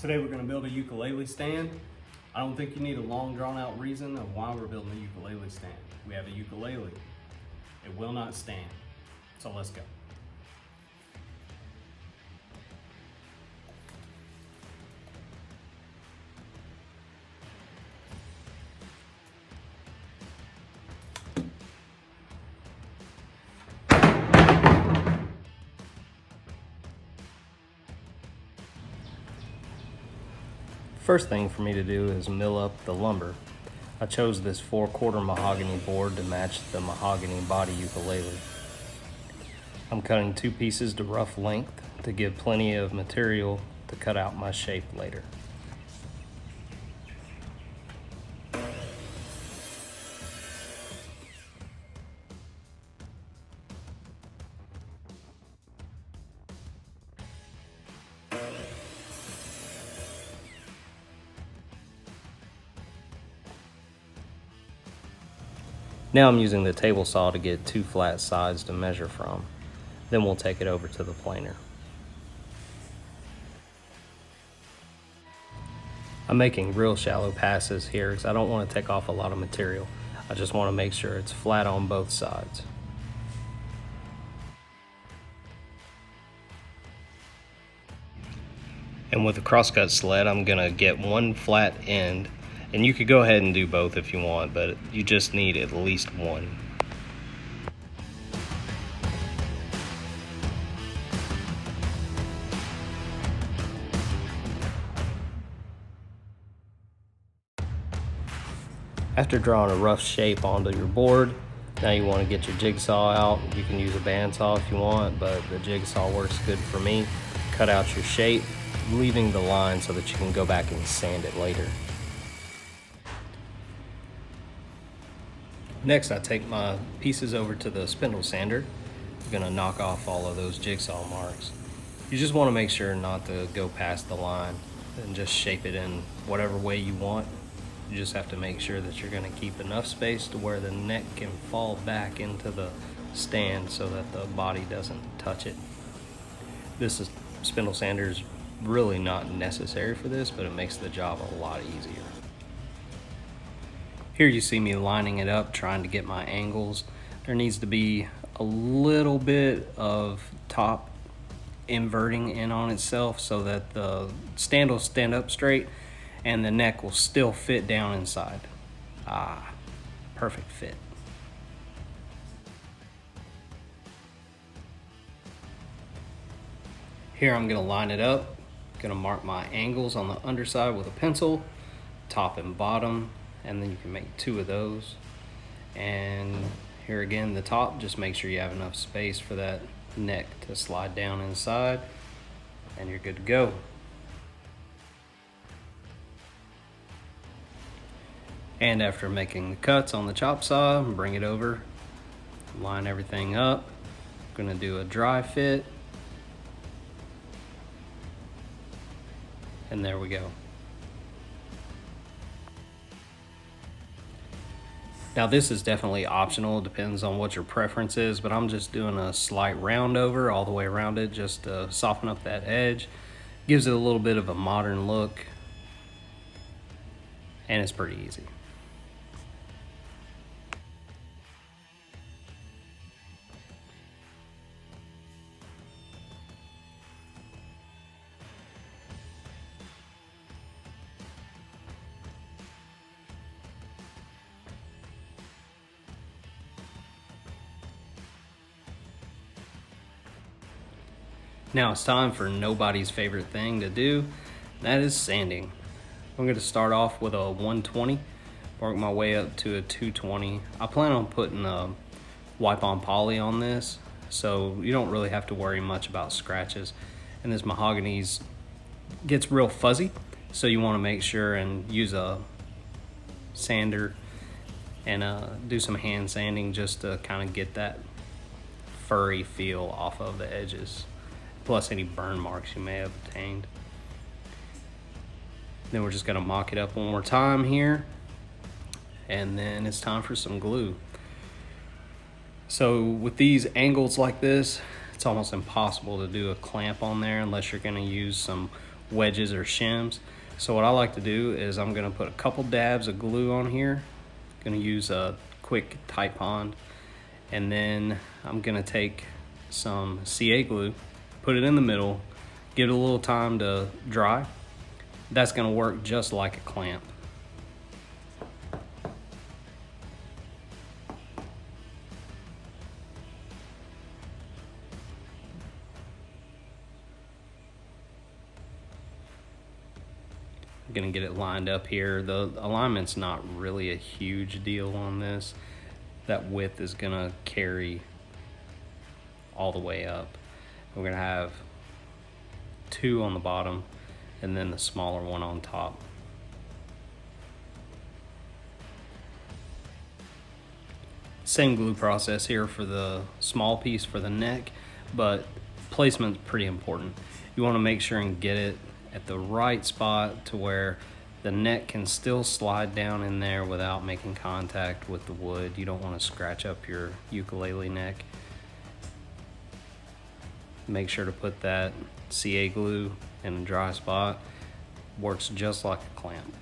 Today we're going to build a ukulele stand. I don't think you need a long drawn out reason of why we're building a ukulele stand. We have a ukulele. It will not stand. So let's go. First thing for me to do is mill up the lumber. I chose this 4/4 mahogany board to match the mahogany body ukulele. I'm cutting 2 pieces to rough length to give plenty of material to cut out my shape later. Now I'm using the table saw to get 2 flat sides to measure from. Then we'll take it over to the planer. I'm making real shallow passes here because I don't want to take off a lot of material. I just want to make sure it's flat on both sides. And with the crosscut sled, I'm gonna get 1 flat end. And you could go ahead and do both if you want, but you just need at least 1. After drawing a rough shape onto your board, now you want to get your jigsaw out. You can use a bandsaw if you want, but the jigsaw works good for me. Cut out your shape, leaving the line so that you can go back and sand it later. Next, I take my pieces over to the spindle sander. I'm gonna knock off all of those jigsaw marks. You just wanna make sure not to go past the line and just shape it in whatever way you want. You just have to make sure that you're gonna keep enough space to where the neck can fall back into the stand so that the body doesn't touch it. Spindle sander is really not necessary for this, but it makes the job a lot easier. Here you see me lining it up, trying to get my angles. There needs to be a little bit of top inverting in on itself so that the stand will stand up straight and the neck will still fit down inside. Perfect fit. Here I'm gonna line it up. Gonna mark my angles on the underside with a pencil, top and bottom. And then you can make 2 of those. And here again, the top, just make sure you have enough space for that neck to slide down inside, and you're good to go. And after making the cuts on the chop saw, bring it over, line everything up. I'm gonna do a dry fit. And there we go. Now this is definitely optional, it depends on what your preference is, but I'm just doing a slight round over all the way around it just to soften up that edge. Gives it a little bit of a modern look, and it's pretty easy. Now it's time for nobody's favorite thing to do, that is sanding. I'm going to start off with a 120, work my way up to a 220. I plan on putting a wipe-on poly on this, so you don't really have to worry much about scratches. And this mahogany gets real fuzzy, so you want to make sure and use a sander and do some hand sanding just to kind of get that furry feel off of the edges, plus any burn marks you may have obtained. Then we're just gonna mock it up one more time here, and then it's time for some glue. So with these angles like this, it's almost impossible to do a clamp on there unless you're gonna use some wedges or shims. So what I like to do is I'm gonna put a couple dabs of glue on here. Gonna use a quick Titebond, and then I'm gonna take some CA glue, put it in the middle, give it a little time to dry. That's gonna work just like a clamp. I'm gonna get it lined up here. The alignment's not really a huge deal on this. That width is gonna carry all the way up. We're gonna have 2 on the bottom and then the smaller one on top. Same glue process here for the small piece for the neck, but placement's pretty important. You wanna make sure and get it at the right spot to where the neck can still slide down in there without making contact with the wood. You don't want to scratch up your ukulele neck. Make sure to put that CA glue in a dry spot. Works just like a clamp.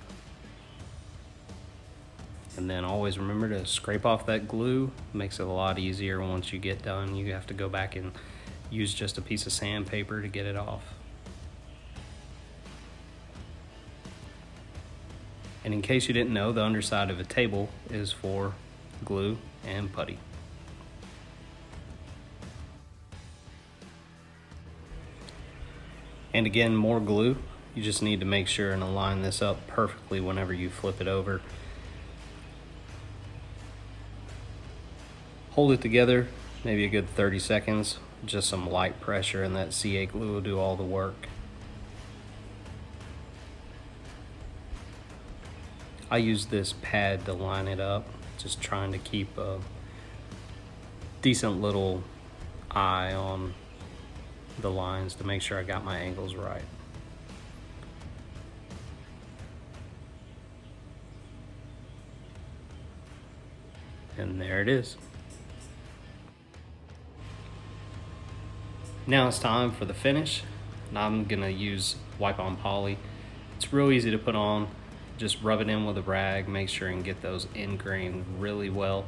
And then always remember to scrape off that glue. Makes it a lot easier once you get done. You have to go back and use just a piece of sandpaper to get it off. And in case you didn't know, the underside of a table is for glue and putty. And again, more glue. You just need to make sure and align this up perfectly whenever you flip it over. Hold it together, maybe a good 30 seconds. Just some light pressure and that CA glue will do all the work. I use this pad to line it up, just trying to keep a decent little eye on the lines to make sure I got my angles right. And there it is. Now it's time for the finish. And I'm gonna use wipe-on poly. It's real easy to put on. Just rub it in with a rag, make sure and get those ingrained really well.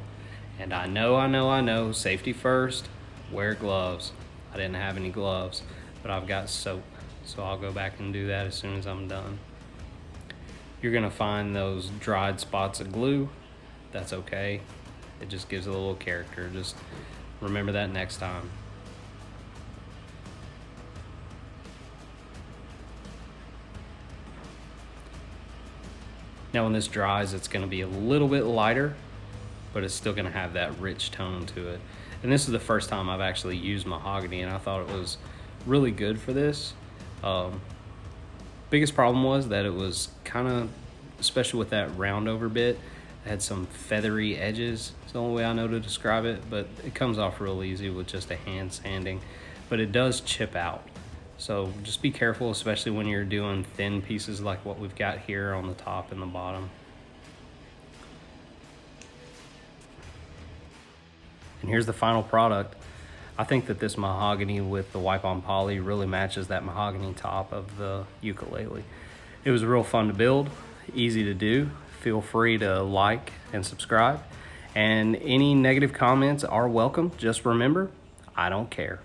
And I know, safety first, wear gloves. I didn't have any gloves, but I've got soap. So I'll go back and do that as soon as I'm done. You're gonna find those dried spots of glue. That's okay. It just gives it a little character. Just remember that next time. Now when this dries, it's gonna be a little bit lighter, but it's still gonna have that rich tone to it. And this is the first time I've actually used mahogany, and I thought it was really good for this. Biggest problem was that it was kind of, especially with that round over bit, it had some feathery edges. It's the only way I know to describe it, but it comes off real easy with just a hand sanding, but it does chip out. So just be careful, especially when you're doing thin pieces like what we've got here on the top and the bottom. And here's the final product. I think that this mahogany with the wipe-on poly really matches that mahogany top of the ukulele. It was real fun to build, easy to do. Feel free to like and subscribe. And any negative comments are welcome. Just remember, I don't care.